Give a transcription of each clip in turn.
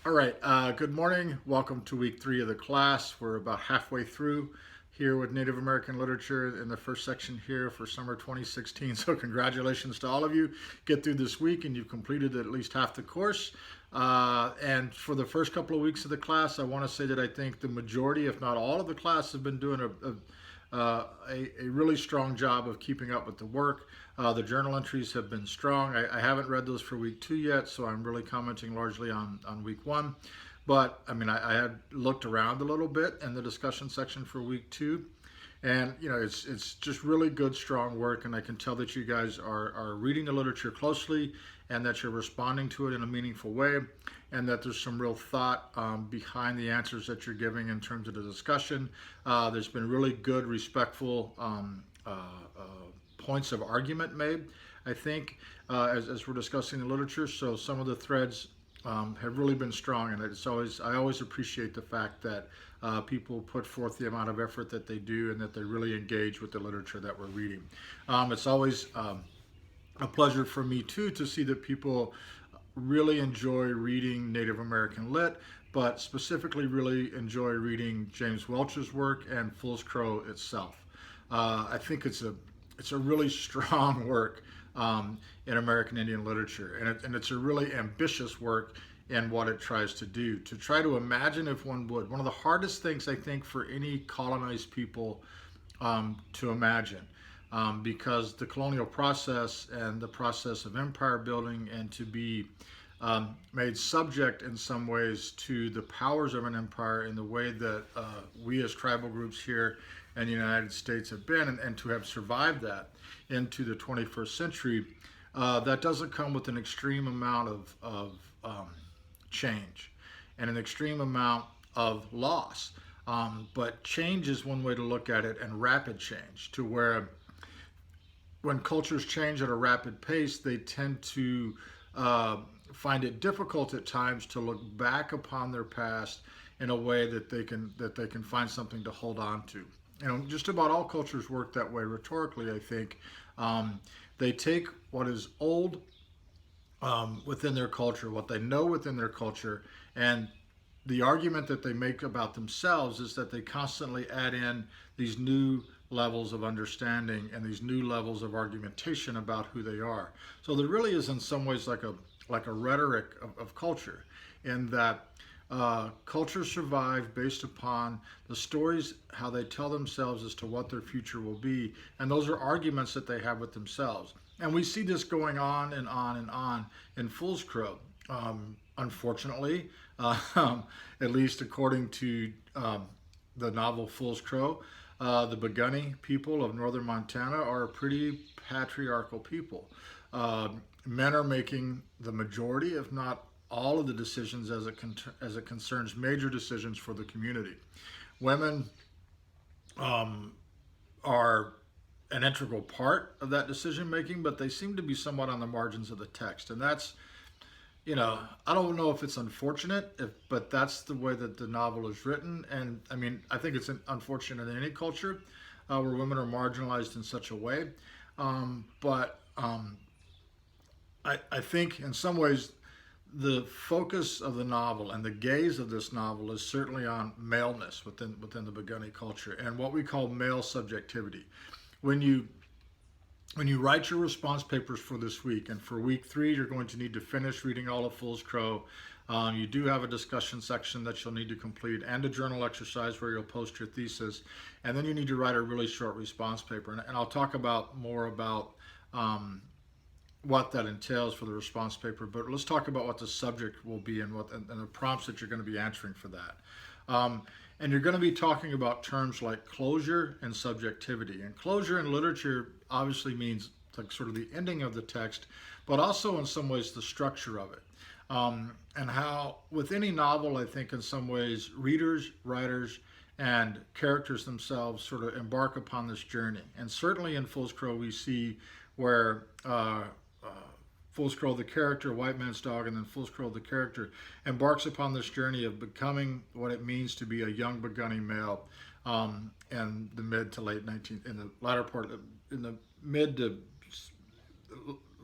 All right, good morning. Welcome to week 3 of the class. We're about halfway through here with Native American literature in the first section here for summer 2016. So congratulations to all of you. Get through this week and you've completed at least half the course. And for the first couple of weeks of the class, I want to say that I think the majority, if not all of the class, have been doing a really strong job of keeping up with the work. The journal entries have been strong. I haven't read those for week 2 yet, so I'm really commenting largely on week 1. But I mean, I had looked around a little bit in the discussion section for week 2, and it's just really good, strong work. And I can tell that you guys are reading the literature closely, and that you're responding to it in a meaningful way, and that there's some real thought behind the answers that you're giving in terms of the discussion. There's been really good, respectful points of argument made, I think, as we're discussing the literature. So some of the threads have really been strong, and I always appreciate the fact that people put forth the amount of effort that they do, and that they really engage with the literature that we're reading. It's always a pleasure for me too to see that people really enjoy reading Native American lit, but specifically really enjoy reading James Welch's work and Fool's Crow itself. I think it's a really strong work in American Indian literature, and it's a really ambitious work in what it tries to do. To try to imagine, if one would, one of the hardest things I think for any colonized people to imagine, because the colonial process and the process of empire building, and to be made subject in some ways to the powers of an empire in the way that we as tribal groups here in the United States have been, and to have survived that into the 21st century, that doesn't come with an extreme amount of change and an extreme amount of loss. But change is one way to look at it, and rapid change, to where when cultures change at a rapid pace, they tend to find it difficult at times to look back upon their past in a way that they can find something to hold on to. Just about all cultures work that way rhetorically, I think. They take what is old within their culture, what they know within their culture, and the argument that they make about themselves is that they constantly add in these new levels of understanding and these new levels of argumentation about who they are. So there really is, in some ways, like a rhetoric of culture, in that cultures survive based upon the stories, how they tell themselves as to what their future will be, and those are arguments that they have with themselves. And we see this going on and on and on in Fool's Crow. Unfortunately, at least according to the novel Fool's Crow, the Bugani people of northern Montana are a pretty patriarchal people. Men are making the majority, if not all, of the decisions as it concerns major decisions for the community. Women are an integral part of that decision making, but they seem to be somewhat on the margins of the text. And that's, I don't know if it's unfortunate, but that's the way that the novel is written. And I mean, I think it's unfortunate in any culture where women are marginalized in such a way. But I think in some ways, the focus of the novel and the gaze of this novel is certainly on maleness within the Bugani culture, and what we call male subjectivity. When you write your response papers for this week, and for week 3, you're going to need to finish reading all of Fool's Crow. You do have a discussion section that you'll need to complete, and a journal exercise where you'll post your thesis, and then you need to write a really short response paper. And I'll talk more about what that entails for the response paper, but let's talk about what the subject will be, and the prompts that you're going to be answering for that. And you're going to be talking about terms like closure and subjectivity. And closure in literature obviously means like sort of the ending of the text, but also in some ways the structure of it. And how with any novel, I think in some ways readers, writers, and characters themselves sort of embark upon this journey. And certainly in Fool's Crow, we see where Fool's Crow, the character, White Man's Dog, and then Fool's Crow, the character, embarks upon this journey of becoming what it means to be a young Bugani male in the mid to late 19th, in the latter part, in the mid to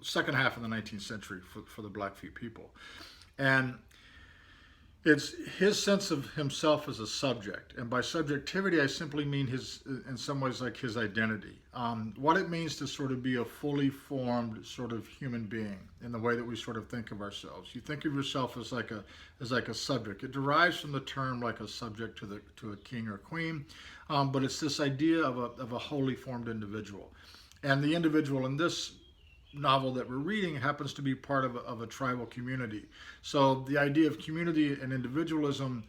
second half of the 19th century for the Blackfeet people. And It's his sense of himself as a subject, and by subjectivity, I simply mean his, in some ways, like his identity. What it means to sort of be a fully formed sort of human being in the way that we sort of think of ourselves. You think of yourself as like a subject. It derives from the term like a subject to a king or queen, but it's this idea of a wholly formed individual, and the individual in this novel that we're reading happens to be part of a tribal community. So the idea of community and individualism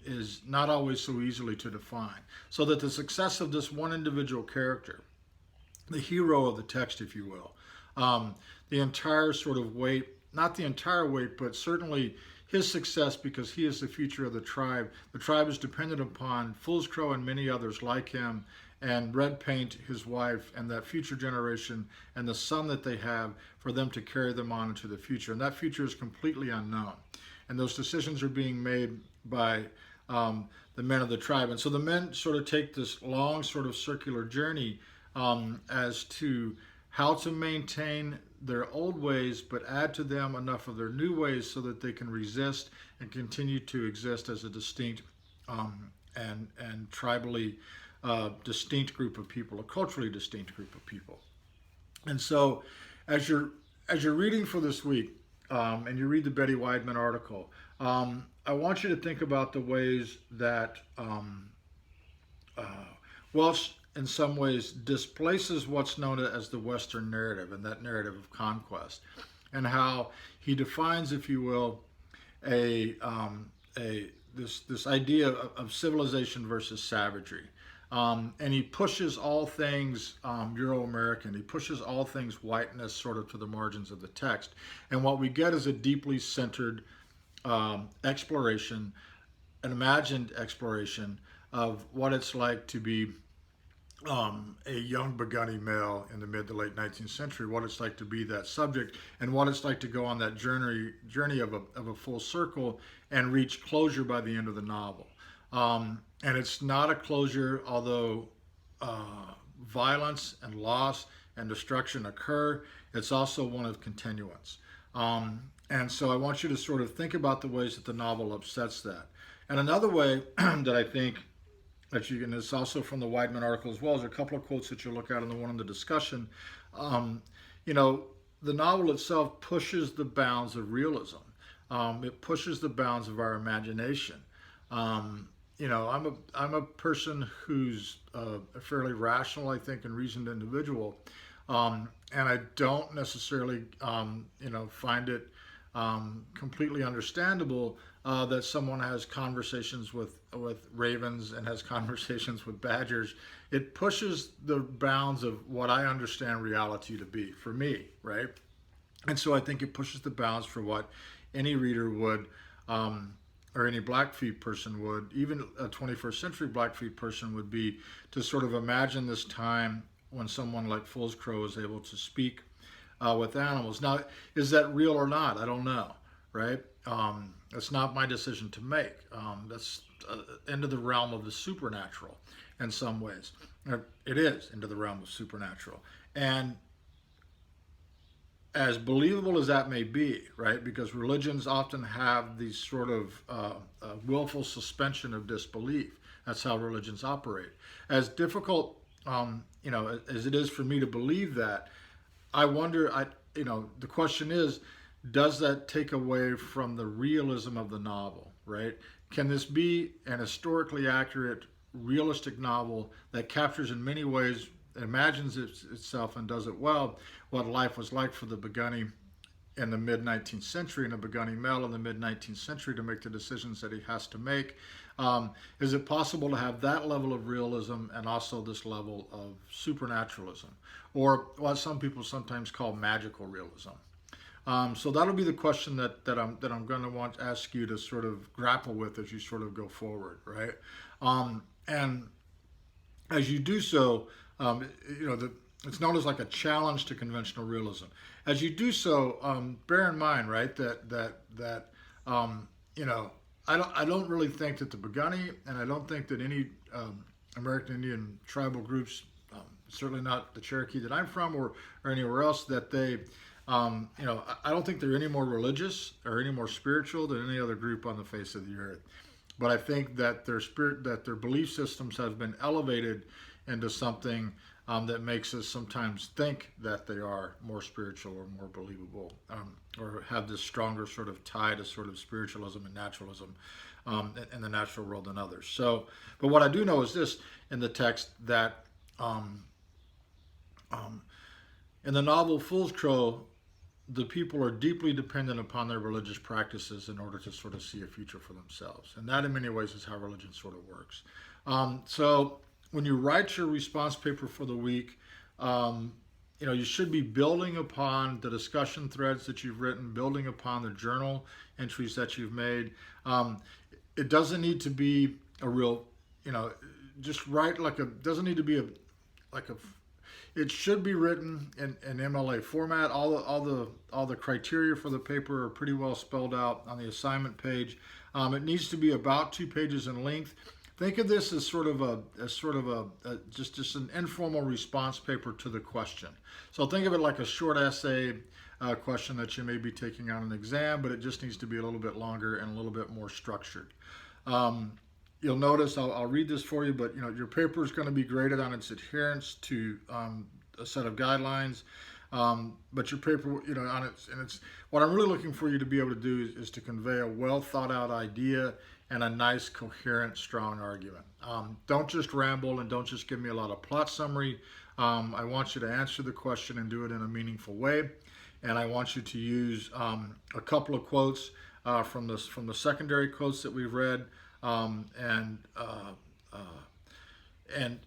is not always so easily to define. So that the success of this one individual character, the hero of the text, if you will, the entire sort of weight, not the entire weight, but certainly his success, because he is the future of the tribe. The tribe is dependent upon Fool's Crow and many others like him, and Red Paint, his wife, and that future generation, and the son that they have, for them to carry them on into the future. And that future is completely unknown. And those decisions are being made by the men of the tribe. And so the men sort of take this long sort of circular journey as to how to maintain their old ways, but add to them enough of their new ways so that they can resist and continue to exist as a distinct and tribally distinct group of people, a culturally distinct group of people. And so, as you're reading for this week, and you read the Betty Weidman article, I want you to think about the ways that Welsh, in some ways, displaces what's known as the Western narrative, and that narrative of conquest, and how he defines, if you will, this idea of civilization versus savagery. And he pushes all things Euro-American. He pushes all things whiteness sort of to the margins of the text. And what we get is a deeply centered exploration, an imagined exploration of what it's like to be a young Begani male in the mid to late 19th century, what it's like to be that subject, and what it's like to go on that journey of a full circle and reach closure by the end of the novel. And it's not a closure, although violence and loss and destruction occur. It's also one of continuance. And so I want you to sort of think about the ways that the novel upsets that. And another way that I think that you can, it's also from the Weidman article as well, is a couple of quotes that you'll look at in the one in the discussion. You know, the novel itself pushes the bounds of realism. It pushes the bounds of our imagination. You know, I'm a person who's a fairly rational, I think, and reasoned individual, and I don't necessarily, you know, find it completely understandable that someone has conversations with ravens and has conversations with badgers. It pushes the bounds of what I understand reality to be for me, right? And so I think it pushes the bounds for what any reader would. Or any Blackfeet person would, even a 21st century Blackfeet person would be, to sort of imagine this time when someone like Fool's Crow is able to speak with animals. Now, is that real or not? I don't know, right? It's not my decision to make. That's into the realm of the supernatural in some ways. It is into the realm of supernatural. And as believable as that may be, right? Because religions often have these sort of willful suspension of disbelief. That's how religions operate. As difficult, you know, as it is for me to believe that, I wonder. You know, the question is, does that take away from the realism of the novel, right? Can this be an historically accurate, realistic novel that captures in many ways, imagines itself and does it well, what life was like for the Begani in the mid-19th century and a Begani male in the mid-19th century to make the decisions that he has to make? Is it possible to have that level of realism and also this level of supernaturalism, or what some people sometimes call magical realism? So that'll be the question that I'm going to want to ask you to sort of grapple with as you sort of go forward, right? And as you do so, you know, it's known as like a challenge to conventional realism. As you do so, bear in mind, right, that you know, I don't really think that the Begani, and I don't think that any American Indian tribal groups, certainly not the Cherokee that I'm from or anywhere else, that they I don't think they're any more religious or any more spiritual than any other group on the face of the earth. But I think that their belief systems have been elevated into something that makes us sometimes think that they are more spiritual or more believable, or have this stronger sort of tie to sort of spiritualism and naturalism in the natural world than others. So, but what I do know is this in the text that um, in the novel Fool's Crow, the people are deeply dependent upon their religious practices in order to sort of see a future for themselves. And that, in many ways, is how religion sort of works. So when you write your response paper for the week, you should be building upon the discussion threads that you've written, building upon the journal entries that you've made. It doesn't need to be a real, just write doesn't need to be like a it should be written in MLA format. All the criteria for the paper are pretty well spelled out on the assignment page. It needs to be about 2 pages in length. Think of this as sort of just an informal response paper to the question. So think of it like a short essay question that you may be taking on an exam, but it just needs to be a little bit longer and a little bit more structured. You'll notice, I'll read this for you, but your paper is going to be graded on its adherence to a set of guidelines. But your paper, on it's what I'm really looking for you to be able to do is to convey a well thought out idea and a nice, coherent, strong argument. Don't just ramble and don't just give me a lot of plot summary. I want you to answer the question and do it in a meaningful way. And I want you to use a couple of quotes from the secondary quotes that we've read. And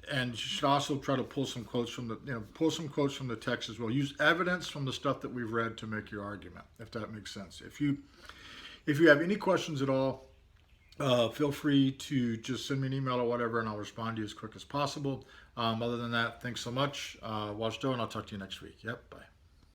you should also try to pull some quotes from the text as well. Use evidence from the stuff that we've read to make your argument, if that makes sense. If you have any questions at all, feel free to just send me an email or whatever, and I'll respond to you as quick as possible. Other than that, thanks so much. Watch Joe, and I'll talk to you next week. Yep, bye.